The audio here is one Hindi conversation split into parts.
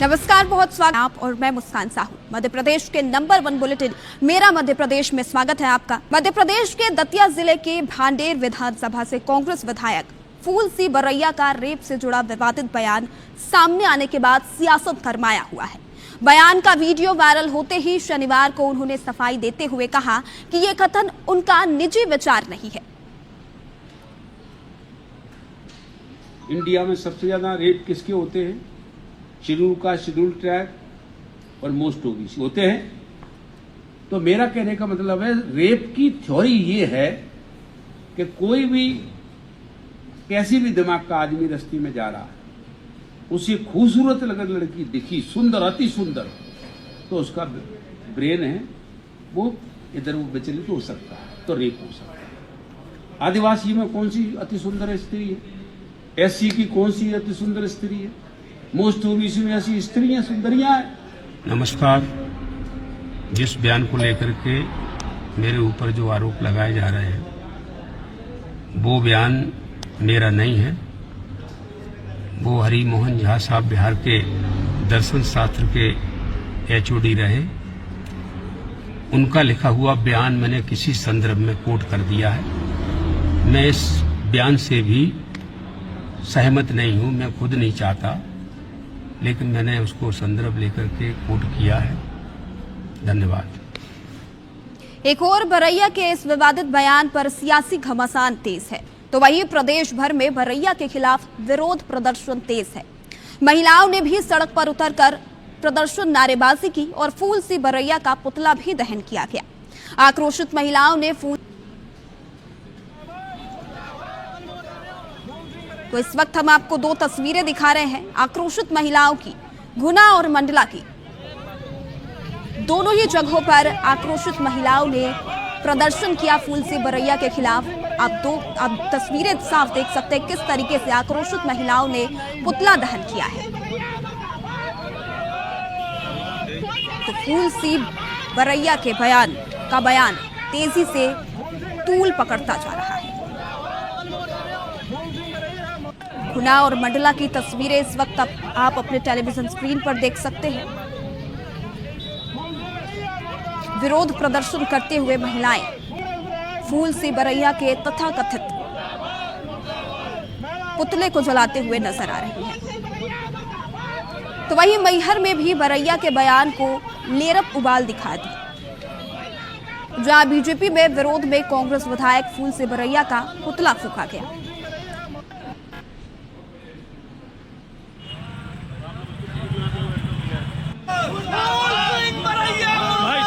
नमस्कार, बहुत स्वागत आप और मैं मुस्कान साहू। मध्य प्रदेश के नंबर 1 बुलेटिन मेरा मध्य प्रदेश में स्वागत है आपका। मध्य प्रदेश के दतिया जिले के भांडेर विधानसभा से कांग्रेस विधायक फूल सी बरैया का रेप से जुड़ा विवादित बयान सामने आने के बाद सियासत गरमाया हुआ है। बयान का वीडियो वायरल होते ही शनिवार को उन्होंने सफाई देते हुए कहा कि ये कथन उनका निजी विचार नहीं है। इंडिया में सबसे ज्यादा रेप किसके होते हैं? शेड्यूल कास्ट, शेड्यूल ट्राइब और मोस्ट ओबीसी होते हैं। तो मेरा कहने का मतलब है, रेप की थ्योरी ये है कि कोई भी कैसी भी दिमाग का आदमी रस्ते में जा रहा है, उसे खूबसूरत अगर लड़की दिखी, सुंदर, अति सुंदर, तो उसका ब्रेन है वो इधर वो विचलित हो सकता है, तो रेप हो सकता है। आदिवासी में कौन सी अति सुंदर स्त्री है? एससी की कौन सी अति सुंदर स्त्री है? मोस्ट ओबीसी में ऐसी स्त्रियां सुंदरियां हैं। नमस्कार। जिस बयान को लेकर के मेरे ऊपर जो आरोप लगाए जा रहे हैं, वो बयान मेरा नहीं है। वो हरि मोहन झा साहब बिहार के दर्शन शास्त्र के एचओडी रहे, उनका लिखा हुआ बयान मैंने किसी संदर्भ में कोट कर दिया है। मैं इस बयान से भी सहमत नहीं हूं, मैं खुद नहीं चाहता, लेकिन मैंने उसको संदर्भ लेकर के कोट किया है। धन्यवाद। एक और बरैया के इस विवादित बयान पर सियासी घमासान तेज है, तो वहीं प्रदेश भर में बरैया के खिलाफ विरोध प्रदर्शन तेज है। महिलाओं ने भी सड़क पर उतरकर प्रदर्शन, नारेबाजी की और फूल सी बरैया का पुतला भी दहन किया गया। आक्रोशित महिलाओं ने तो इस वक्त हम आपको दो तस्वीरें दिखा रहे हैं आक्रोशित महिलाओं की, गुना और मंडला की। दोनों ही जगहों पर आक्रोशित महिलाओं ने प्रदर्शन किया फूल सी बरैया के खिलाफ। आप तस्वीरें साफ देख सकते हैं किस तरीके से आक्रोशित महिलाओं ने पुतला दहन किया है। तो फूल सी बरैया के बयान तेजी से तूल पकड़ता जा रहा है। गुना और मंडला की तस्वीरें इस वक्त आप अपने टेलीविजन स्क्रीन पर देख सकते हैं। विरोध प्रदर्शन करते हुए महिलाएं फूल सी बरैया के तथाकथित पुतले को जलाते हुए नजर आ रही हैं। तो वहीं मैहर में भी बरैया के बयान को लेरप उबाल दिखा दी, जहां बीजेपी में विरोध में कांग्रेस विधायक फूल सी बरैया का पुतला फूंका गया।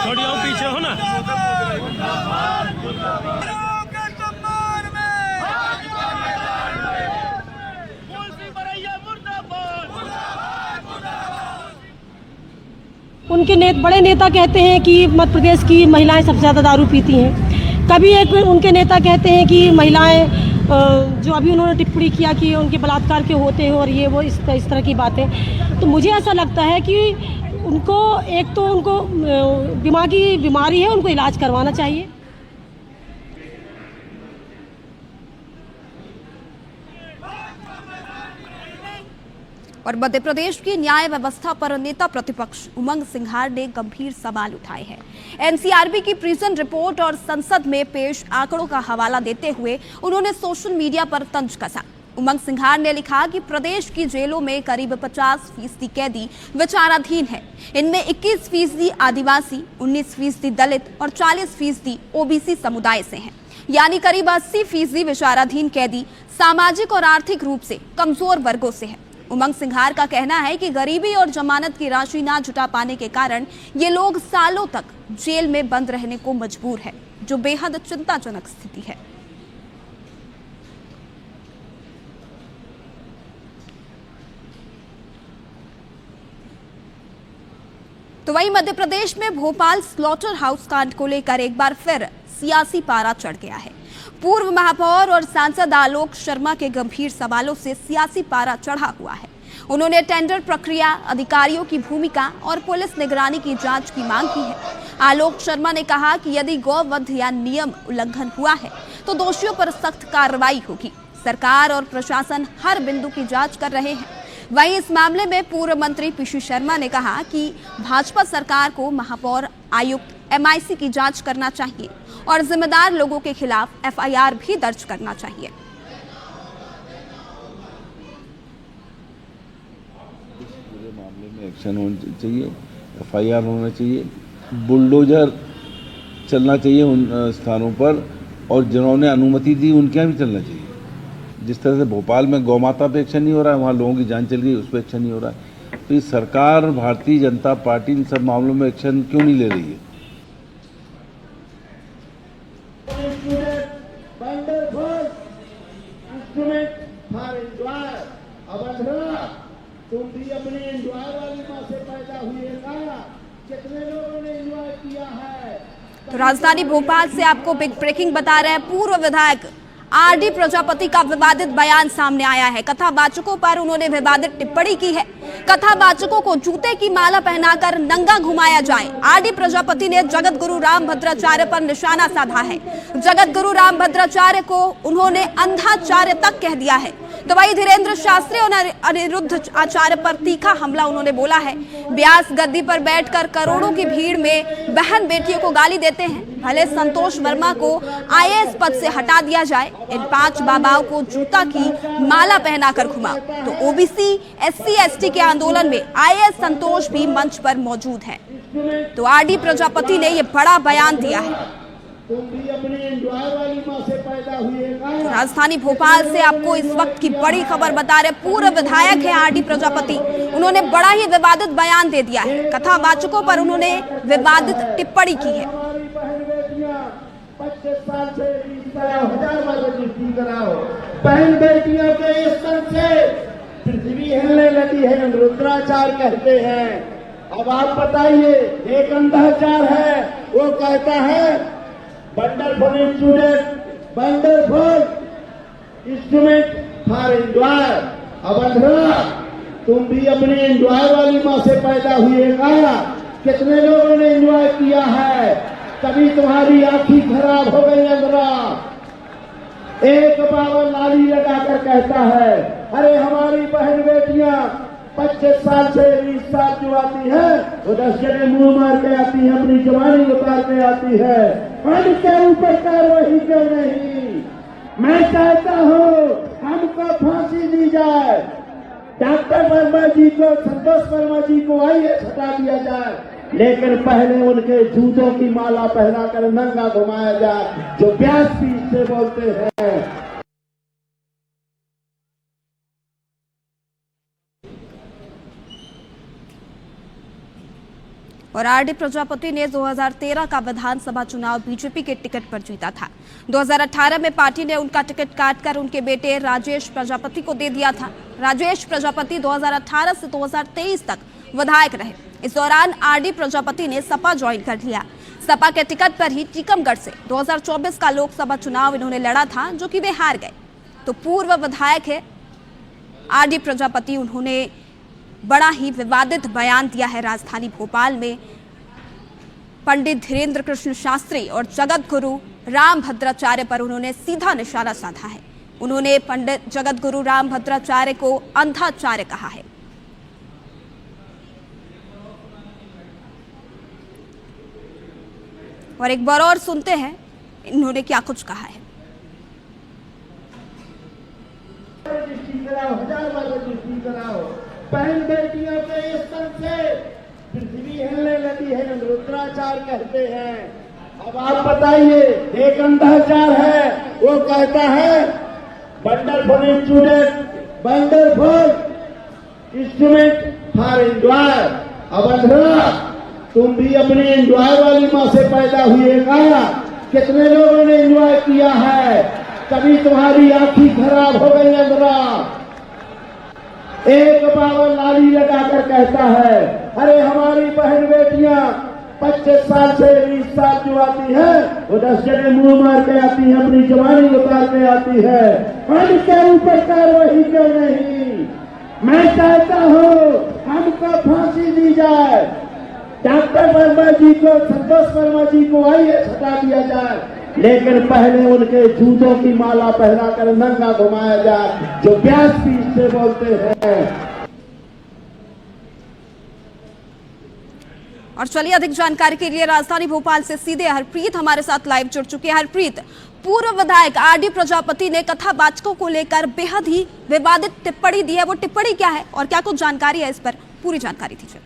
थोड़ी और पीछे हो ना। उनके बड़े नेता कहते हैं कि मध्य प्रदेश की महिलाएं सबसे ज़्यादा दारू पीती हैं। कभी एक उनके नेता कहते हैं कि महिलाएं, जो अभी उन्होंने टिप्पणी किया कि उनके बलात्कार के होते हैं और ये वो इस तरह की बातें। तो मुझे ऐसा लगता है कि उनको दिमागी बीमारी है, उनको इलाज करवाना चाहिए। और मध्य प्रदेश की न्याय व्यवस्था पर नेता प्रतिपक्ष उमंग सिंघार ने गंभीर सवाल उठाए हैं। एनसीआरबी की प्रिजन रिपोर्ट और संसद में पेश आंकड़ों का हवाला देते हुए उन्होंने सोशल मीडिया पर तंज कसा। उमंग सिंघार ने लिखा कि प्रदेश की जेलों में करीब 50% कैदी विचाराधीन है। इनमें 21% आदिवासी, 19% दलित और 40% ओबीसी समुदाय से हैं। यानी करीब 80% विचाराधीन कैदी सामाजिक और आर्थिक रूप से कमजोर वर्गों से हैं। उमंग सिंघार का कहना है कि गरीबी और जमानत की राशि ना जुटा पाने के कारण ये लोग सालों तक जेल में बंद रहने को मजबूर है, जो बेहद चिंताजनक स्थिति है। तो वहीं मध्य प्रदेश में भोपाल स्लॉटर हाउस कांड को लेकर एक बार फिर सियासी पारा चढ़ गया है। पूर्व महापौर और सांसद आलोक शर्मा के गंभीर सवालों से सियासी पारा चढ़ा हुआ है। उन्होंने टेंडर प्रक्रिया, अधिकारियों की भूमिका और पुलिस निगरानी की जांच की मांग की है। आलोक शर्मा ने कहा कि यदि गौवध या नियम उल्लंघन हुआ है तो दोषियों पर सख्त कार्रवाई होगी। सरकार और प्रशासन हर बिंदु की जांच कर रहे हैं। वहीं इस मामले में पूर्व मंत्री पीसी शर्मा ने कहा कि भाजपा सरकार को महापौर आयुक्त MIC की जांच करना चाहिए और जिम्मेदार लोगों के खिलाफ FIR भी दर्ज करना चाहिए। पूरे मामले में एक्शन होना चाहिए, FIR होना चाहिए, बुलडोजर चलना चाहिए उन स्थानों पर और जिन्होंने अनुमति दी उनके यहाँ भी चलना चाहिए। जिस तरह से भोपाल में गौ माता पे एक्शन नहीं हो रहा है, वहाँ लोगों की जान चल गई, उस पर एक्शन नहीं हो रहा है। तो ये सरकार भारतीय जनता पार्टी इन सब मामलों में एक्शन क्यों नहीं ले रही है? तुम भी अपने एंजॉय वाली माँ से पैदा हुए ना, कितने लोगों ने एंजॉय किया है। तो राजधानी भोपाल से आपको बिग ब्रेकिंग बता रहे हैं। पूर्व विधायक RD प्रजापति का विवादित बयान सामने आया है। कथावाचकों पर उन्होंने विवादित टिप्पणी की है। कथावाचकों को जूते की माला पहनाकर नंगा घुमाया जाए। RD प्रजापति ने जगत गुरु रामभद्राचार्य पर निशाना साधा है। जगत गुरु रामभद्राचार्य को उन्होंने अंधाचार्य तक कह दिया है। तो वही धीरेन्द्र शास्त्री और अनिरुद्ध आचार्य पर तीखा हमला उन्होंने बोला है। व्यास गद्दी पर बैठकर करोड़ों की भीड़ में बहन बेटियों को गाली देते हैं। भले संतोष वर्मा को IAS पद से हटा दिया जाए, इन 5 बाबाओं को जूता की माला पहनाकर घुमाओ। तो OBC SC ST के आंदोलन में IAS संतोष भी मंच पर मौजूद है। तो RD प्रजापति ने ये बड़ा बयान दिया है। तुम भी अपने एंजॉय वाली माँ से पैदा हुए ना। राजधानी भोपाल से आपको इस वक्त की बड़ी खबर बता रहे। पूर्व विधायक है RD प्रजापति, उन्होंने बड़ा ही विवादित बयान दे दिया है। कथावाचकों पर उन्होंने विवादित टिप्पणी की है। 25 साल से 20 कराओ, 1000 बार रजिस्ट्री कराओ। बहन बेटियों के स्तन से पृथ्वी हिलने लगी है, रुद्राचार कहते हैं। अब आप बताइए, एक अंधाचार है, वो कहता है wonderful instrument, wonderful instrument for enjoy. अब अंधरा, तुम भी अपने एंजॉय वाली माँ से पैदा हुए ना, कितने लोगों ने एंजॉय किया है। कभी तुम्हारी आंखें खराब हो गई अंधरा। एक बाबा लाली लगाकर कहता है, अरे हमारी बहन बेटियां 25 साल से 20 साल जो आती है, वो 10 जगह मुंह मार के आती है, अपनी जवानी उतार के आती है। हमके ऊपर कार्रवाई क्यों नहीं? मैं चाहता हूँ हमको फांसी दी जाए। डॉक्टर वर्मा जी को, संतोष वर्मा जी को IAS हटा दिया जाए, लेकिन पहले उनके जूतों की माला पहनाकर नंगा घुमाया जाए, जो व्यास पीठ से बोलते हैं। और RD प्रजापति ने 2013 का विधानसभा चुनाव बीजेपी के टिकट पर जीता था। 2018 में पार्टी ने उनका टिकट काटकर उनके बेटे राजेश प्रजापति को दे दिया था। राजेश प्रजापति 2018 से 2023 तक विधायक रहे। इस दौरान RD प्रजापति ने सपा ज्वाइन कर लिया। सपा के टिकट पर ही टीकमगढ़ से 2024 का लोकसभा चुनाव इन्होंने लड़ा था, जो कि वे हार गए। तो पूर्व विधायक है RD प्रजापति, उन्होंने बड़ा ही विवादित बयान दिया है। राजधानी भोपाल में पंडित धीरेन्द्र कृष्ण शास्त्री और जगत गुरु रामभद्राचार्य पर उन्होंने सीधा निशाना साधा है। उन्होंने पंडित जगत गुरु रामभद्राचार्य को अंधाचार्य कहा है। और एक बार और सुनते हैं इन्होंने क्या कुछ कहा है। बहन बेटियों के स्तन से पृथ्वी हिलने लगी है, रुद्राचार कहते हैं। अब आप बताइए, एक अंधाचार है, वो कहता है wonderful instrument, wonderful instrument for enjoy. अब अंधरा, तुम भी अपने एंजॉय वाली माँ से पैदा हुए ना, कितने लोगों ने एंजॉय किया है। कभी तुम्हारी आंखें खराब हो गई अंधरा। एक बाबा लाली लगाकर कहता है, अरे हमारी बहन बेटियां 25 साल से 20 साल जो आती है, वो 10 जगह मुंह मार के आती है, अपनी जवानी उतार के आती है। हमके ऊपर कार्रवाई क्यों नहीं? मैं चाहता हूँ हमको फांसी दी जाए। डॉक्टर वर्मा जी को, संतोष वर्मा जी को IAS हटा दिया जाए, लेकिन पहले उनके जूतों की माला पहनाकर नंगा घुमाया जाए, जो व्यास पीठ से बोलते हैं। और चलिए अधिक जानकारी के लिए राजधानी भोपाल से सीधे हरप्रीत हमारे साथ लाइव जुड़ चुके हैं। हरप्रीत, पूर्व विधायक आरडी प्रजापति ने कथावाचकों को लेकर बेहद ही विवादित टिप्पणी दी है, वो टिप्पणी क्या है और क्या कुछ जानकारी है इस पर, पूरी जानकारी दीजिए।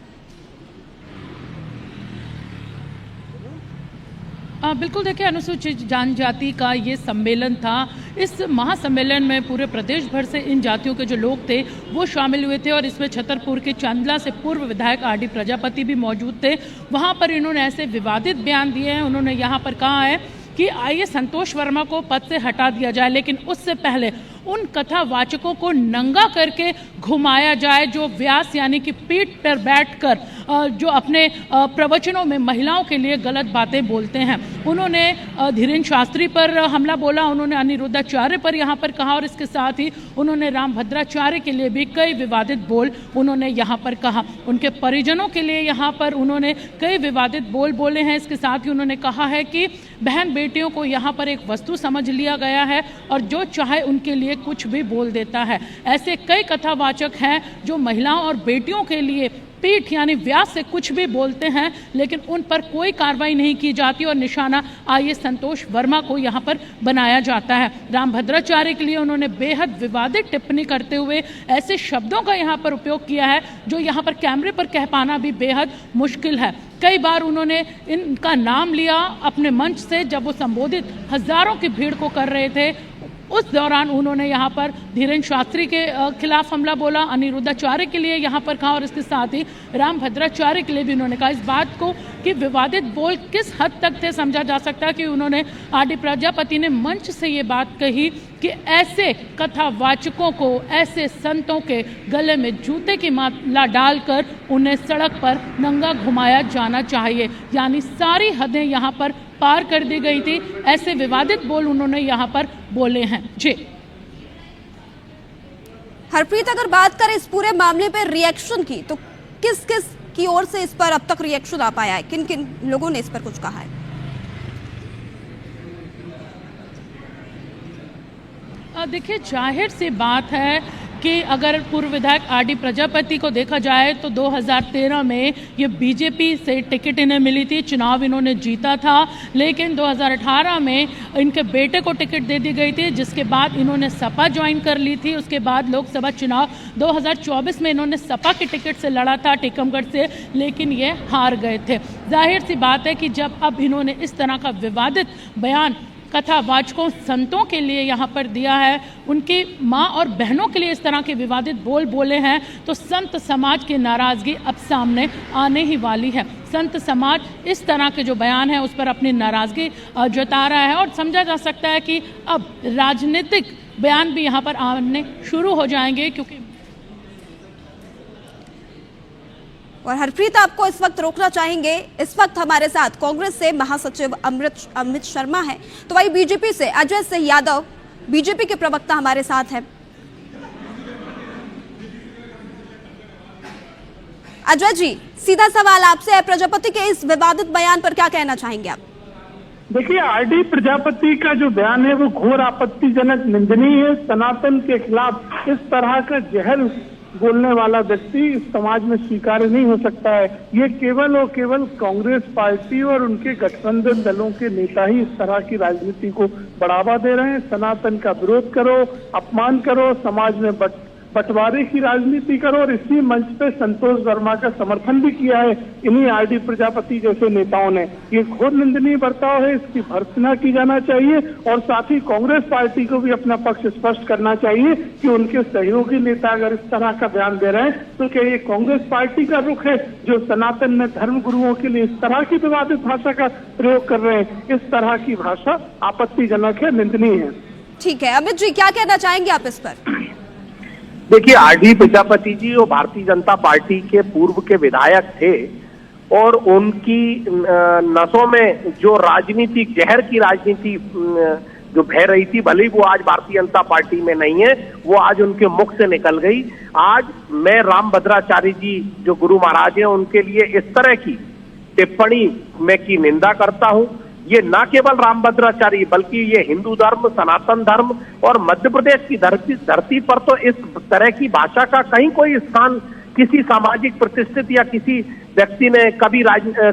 बिल्कुल, देखिए, अनुसूचित जनजाति का ये सम्मेलन था। इस महासम्मेलन में पूरे प्रदेश भर से इन जातियों के जो लोग थे वो शामिल हुए थे और इसमें छतरपुर के चांदला से पूर्व विधायक आरडी प्रजापति भी मौजूद थे। वहाँ पर इन्होंने ऐसे विवादित बयान दिए हैं। उन्होंने यहाँ पर कहा है कि आइए संतोष वर्मा को पद से हटा दिया जाए, लेकिन उससे पहले उन कथावाचकों को नंगा करके घुमाया जाए जो व्यास यानी कि पीठ पर बैठकर जो अपने प्रवचनों में महिलाओं के लिए गलत बातें बोलते हैं। उन्होंने धीरेन्द्र शास्त्री पर हमला बोला, उन्होंने अनिरुद्धाचार्य पर यहाँ पर कहा और इसके साथ ही उन्होंने रामभद्राचार्य के लिए भी कई विवादित बोल उन्होंने यहाँ पर कहा। उनके परिजनों के लिए यहाँ पर उन्होंने कई विवादित बोल बोले हैं। इसके साथ ही उन्होंने कहा है कि बहन बेटियों को यहाँ पर एक वस्तु समझ लिया गया है और जो चाहे उनके लिए कुछ भी बोल देता है। ऐसे कई कथावाचक हैं जो महिलाओं और बेटियों के लिए पीठ यानी व्यास से कुछ भी बोलते हैं, लेकिन उन पर कोई कार्रवाई नहीं की जाती और निशाना आईएएस संतोष वर्मा को यहाँ पर बनाया जाता है। रामभद्राचार्य के लिए उन्होंने बेहद विवादित टिप्पणी करते हुए ऐसे शब्दों का यहाँ पर उपयोग किया है जो यहाँ पर कैमरे पर कह पाना भी बेहद मुश्किल है। कई बार उन्होंने इनका नाम लिया अपने मंच से जब वो संबोधित हजारों की भीड़ को कर रहे थे। उस दौरान उन्होंने यहाँ पर धीरेन्द्र शास्त्री के खिलाफ हमला बोला, अनिरुद्धाचार्य के लिए यहाँ पर कहा और इसके साथ ही रामभद्राचार्य के लिए भी उन्होंने कहा। इस बात को कि विवादित बोल किस हद तक थे समझा जा सकता है कि उन्होंने आरडी प्रजापति ने मंच से ये बात कही कि ऐसे कथावाचकों को, ऐसे संतों के गले में जूते की माला डालकर उन्हें सड़क पर नंगा घुमाया जाना चाहिए। यानी सारी हदें यहाँ पर पार कर दी गई थी। ऐसे विवादित बोल उन्होंने यहाँ पर बोले हैं। जी हरप्रीत, अगर बात करें इस पूरे मामले पर रिएक्शन की, तो किस किस की ओर से इस पर अब तक रिएक्शन आ पाया है? किन किन लोगों ने इस पर कुछ कहा है? देखिए, जाहिर सी बात है कि अगर पूर्व विधायक आरडी प्रजापति को देखा जाए तो 2013 में ये बीजेपी से टिकट इन्हें मिली थी, चुनाव इन्होंने जीता था, लेकिन 2018 में इनके बेटे को टिकट दे दी गई थी, जिसके बाद इन्होंने सपा ज्वाइन कर ली थी। उसके बाद लोकसभा चुनाव 2024 में इन्होंने सपा के टिकट से लड़ा था टीकमगढ़ से, लेकिन ये हार गए थे। जाहिर सी बात है कि जब अब इन्होंने इस तरह का विवादित बयान कथावाचकों, संतों के लिए यहाँ पर दिया है, उनकी माँ और बहनों के लिए इस तरह के विवादित बोल बोले हैं, तो संत समाज की नाराज़गी अब सामने आने ही वाली है। संत समाज इस तरह के जो बयान है उस पर अपनी नाराज़गी जता रहा है और समझा जा सकता है कि अब राजनीतिक बयान भी यहाँ पर आने शुरू हो जाएंगे। क्योंकि और हरप्रीत, आपको इस वक्त रोकना चाहेंगे, इस वक्त हमारे साथ कांग्रेस से महासचिव अमित शर्मा हैं, तो वही बीजेपी से अजय सिंह यादव, बीजेपी के प्रवक्ता हमारे साथ हैं। अजय जी, सीधा सवाल आपसे है, प्रजापति के इस विवादित बयान पर क्या कहना चाहेंगे आप? देखिए, आरडी प्रजापति का जो बयान है वो घोर आपत्तिजनक, निंदनीय है। सनातन के खिलाफ इस तरह का जहर बोलने वाला व्यक्ति इस समाज में स्वीकार्य नहीं हो सकता है। ये केवल और केवल कांग्रेस पार्टी और उनके गठबंधन दलों के नेता ही इस तरह की राजनीति को बढ़ावा दे रहे हैं। सनातन का विरोध करो, अपमान करो, समाज में बंटवारे की राजनीति करो और इसी मंच पे संतोष वर्मा का समर्थन भी किया है इन्हीं आरडी प्रजापति जैसे नेताओं ने। ये घोर निंदनीय बर्ताव है, इसकी भर्त्सना की जाना चाहिए और साथ ही कांग्रेस पार्टी को भी अपना पक्ष स्पष्ट करना चाहिए कि उनके सहयोगी नेता अगर इस तरह का बयान दे रहे हैं तो क्या ये कांग्रेस पार्टी का रुख है जो सनातन में धर्म गुरुओं के लिए इस तरह की विवादित भाषा का प्रयोग कर रहे हैं। इस तरह की भाषा आपत्तिजनक है, निंदनीय है। ठीक है, अमित जी क्या कहना चाहेंगे आप इस पर? देखिए, आरडी प्रजापति जी वो भारतीय जनता पार्टी के पूर्व के विधायक थे और उनकी नसों में जो राजनीति, जहर की राजनीति जो बह रही थी, भले ही वो आज भारतीय जनता पार्टी में नहीं है, वो आज उनके मुख से निकल गई। आज मैं रामभद्राचार्य जी जो गुरु महाराज हैं उनके लिए इस तरह की टिप्पणी में की निंदा करता हूं। ये न केवल रामभद्राचार्य बल्कि ये हिंदू धर्म, सनातन धर्म और मध्य प्रदेश की धरती पर तो इस तरह की भाषा का कहीं कोई स्थान किसी सामाजिक प्रतिष्ठित या किसी व्यक्ति ने कभी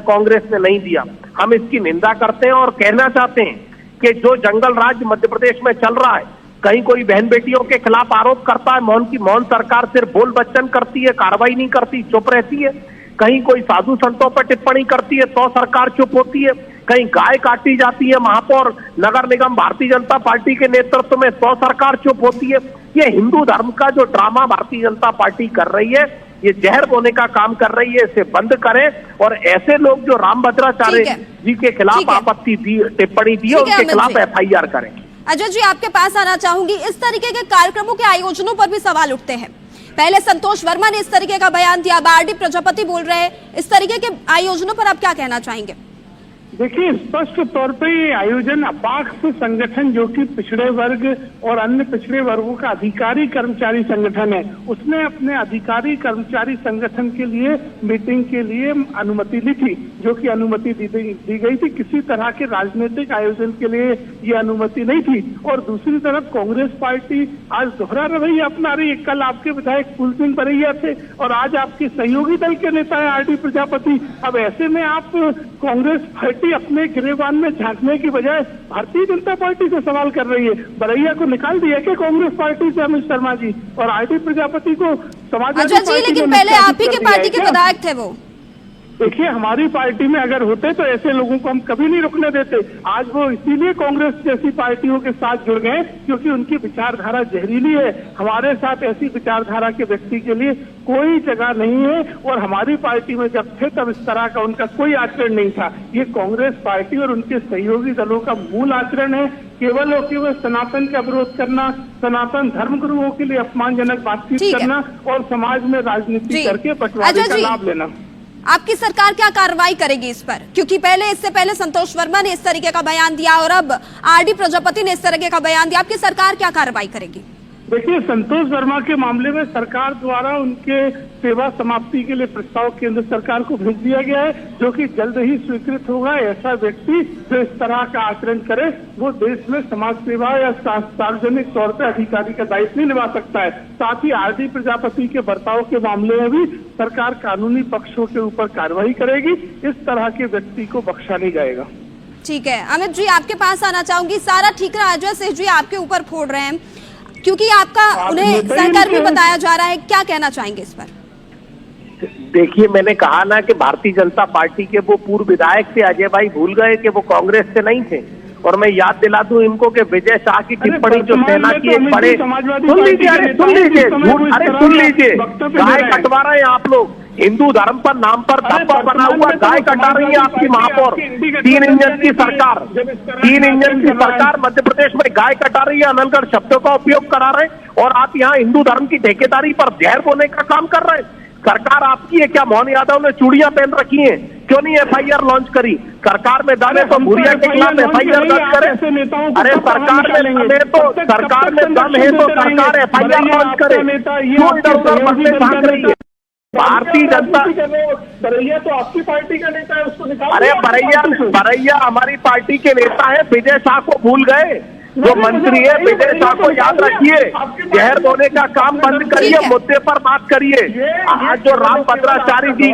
कांग्रेस ने नहीं दिया। हम इसकी निंदा करते हैं और कहना चाहते हैं कि जो जंगल राज मध्य प्रदेश में चल रहा है, कहीं कोई बहन बेटियों के खिलाफ आरोप करता है, मौन सरकार सिर्फ बोल बच्चन करती है, कार्रवाई नहीं करती, चुप रहती है। कहीं कोई साधु संतों पर टिप्पणी करती है तो सरकार चुप होती है। कहीं गाय काटी जाती है महापौर नगर निगम भारतीय जनता पार्टी के नेतृत्व में तो सरकार चुप होती है। ये हिंदू धर्म का जो ड्रामा भारतीय जनता पार्टी कर रही है, ये जहर बोने का काम कर रही है, इसे बंद करें और ऐसे लोग जो रामभद्राचार्य जी के खिलाफ आपत्ति दी, टिप्पणी दी है, उनके खिलाफ FIR करें। अजय जी, आपके पास आना चाहूंगी। इस तरीके के कार्यक्रमों के आयोजनों पर भी सवाल उठते हैं। पहले संतोष वर्मा ने इस तरीके का बयान दिया, अब RD प्रजापति बोल रहे हैं। इस तरीके के आयोजनों पर आप क्या कहना चाहेंगे? देखिए, स्पष्ट तौर पे ये आयोजन अपाक्ष संगठन जो कि पिछड़े वर्ग और अन्य पिछड़े वर्गों का अधिकारी कर्मचारी संगठन है, उसने अपने अधिकारी कर्मचारी संगठन के लिए मीटिंग के लिए अनुमति ली थी, जो कि अनुमति दी गई थी। किसी तरह के राजनीतिक आयोजन के लिए ये अनुमति नहीं थी। और दूसरी तरफ कांग्रेस पार्टी आज दोहरा रवैया अपना रही है। कल आपके विधायक फूल सिंह बरैया थे और आज आपके सहयोगी दल के नेता है RD प्रजापति। अब ऐसे में आप कांग्रेस पार्टी अपने गिरेबान में झांकने की बजाय भारतीय जनता पार्टी से सवाल कर रही है। बरैया को निकाल दिया कि कांग्रेस पार्टी से अमित शर्मा जी, और RD प्रजापति को समाजवादी पार्टी। लेकिन पहले आप ही के पार्टी के विधायक थे वो। देखिए, हमारी पार्टी में अगर होते तो ऐसे लोगों को हम कभी नहीं रुकने देते। आज वो इसीलिए कांग्रेस जैसी पार्टियों के साथ जुड़ गए क्योंकि उनकी विचारधारा जहरीली है। हमारे साथ ऐसी विचारधारा के व्यक्ति के लिए कोई जगह नहीं है। और हमारी पार्टी में जब थे तब इस तरह का उनका कोई आचरण नहीं था। ये कांग्रेस पार्टी और उनके सहयोगी दलों का मूल आचरण है, केवल और केवल सनातन का विरोध करना, सनातन धर्म गुरुओं के लिए अपमानजनक बातचीत करना और समाज में राजनीति करके बंटवारे का लाभ लेना। आपकी सरकार क्या कार्रवाई करेगी इस पर? क्योंकि इससे पहले संतोष वर्मा ने इस तरीके का बयान दिया और अब RD प्रजापति ने इस तरीके का बयान दिया। आपकी सरकार क्या कार्रवाई करेगी? देखिए, संतोष वर्मा के मामले में सरकार द्वारा उनके सेवा समाप्ति के लिए प्रस्ताव केंद्र सरकार को भेज दिया गया है, जो कि जल्द ही स्वीकृत होगा। ऐसा व्यक्ति जो इस तरह का आचरण करे वो देश में समाज सेवा या सार्वजनिक तौर पर अधिकारी का दायित्व नहीं निभा सकता है। साथ ही RD प्रजापति के बर्ताव के मामले में भी सरकार कानूनी पक्षों के ऊपर कार्रवाई करेगी। इस तरह के व्यक्ति को बख्शा नहीं जाएगा। ठीक है, अमित जी आपके पास आना चाहूंगी। सारा ठीकरा अजय सिंह जी आपके ऊपर फोड़ रहे हैं क्योंकि आपका उन्हें सहकर्मी बताया जा रहा है, क्या कहना चाहेंगे इस पर? देखिए, मैंने कहा ना कि भारतीय जनता पार्टी के वो पूर्व विधायक थे, अजय भाई भूल गए कि वो कांग्रेस से नहीं थे। और मैं याद दिला दूं इनको कि विजय शाह की टिप्पणी जो सेना की एक बड़े, सुन लीजिए, गाय कटवा रहे हैं आप लोग। हिंदू धर्म पर नाम पर धब्बा बना हुआ गाय कटा रही है आपकी महापौर। 3 इंजन की सरकार मध्य प्रदेश में गाय कटा रही है, अनलगढ़ शब्दों का उपयोग करा रहे हैं और आप यहाँ हिंदू धर्म की ठेकेदारी पर जहर बोने का काम कर रहे हैं। सरकार आपकी है क्या? मोहन यादव ने चूड़ियां पहन रखी हैं, क्यों नहीं FIR लॉन्च करी? सरकार में दम है तो भूरिया के खिलाफ FIR दर्ज करे। अरे सरकार में दम है तो सरकार FIR लॉन्च करे। क्यों इधर-उधर मसले भाग रही है? भारतीय जनता बरैया तो आपकी पार्टी का नेता है, उसको निकाल। अरे बरैया हमारी पार्टी के नेता है। विजय शाह को भूल गए? जो मंत्री है विजय शाह को याद रखिए। जहर बोने का काम बंद करिए, मुद्दे पर बात करिए। आज जो रामभद्राचार्य जी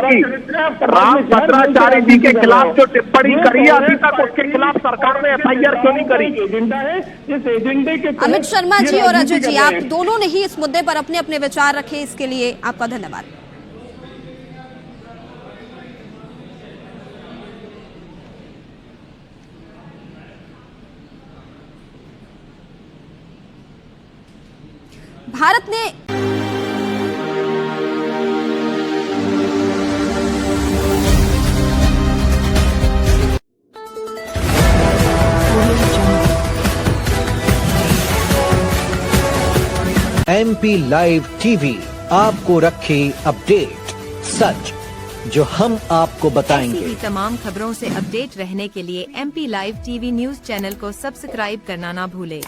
के खिलाफ जो टिप्पणी करी है, अभी तक उसके खिलाफ सरकार ने FIR क्यों नहीं करी? एजेंडा है, इस एजेंडे के अमित शर्मा जी और अजय जी, आप दोनों ने ही इस मुद्दे पर अपने अपने विचार रखे, इसके लिए आपका धन्यवाद। भारत ने MP लाइव टीवी आपको रखे अपडेट, सच जो हम आपको बताएंगे। ऐसी ही तमाम खबरों से अपडेट रहने के लिए MP live TV news channel को सब्सक्राइब करना ना भूले।